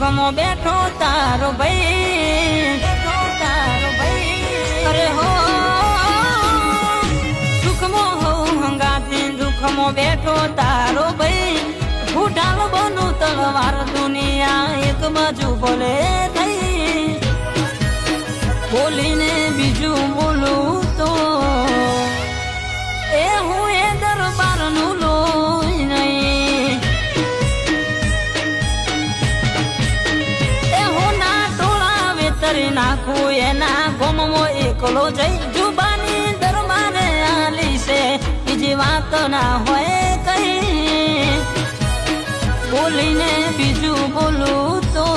સુખમાં બેઠો તારો ભાઈ, તારો ભાઈ. અરે હો સુખમાં હોઉં હંગાથી દુઃખમાં બેઠો તારો ભાઈ. ફૂટાલ બનું તલવાર દુનિયા એક બાજુ બોલે થઈ. બોલીને બીજું બોલું તો એ હું એ દરબારનું લોહી નહીં. એ હું ના ટોળા વેતરી નાખું એના ગોમમાં એકલો જઈ. જુબાની દરબારે આલી છે બીજી વાત ના હોય કઈ. બોલીને બીજું બોલું તો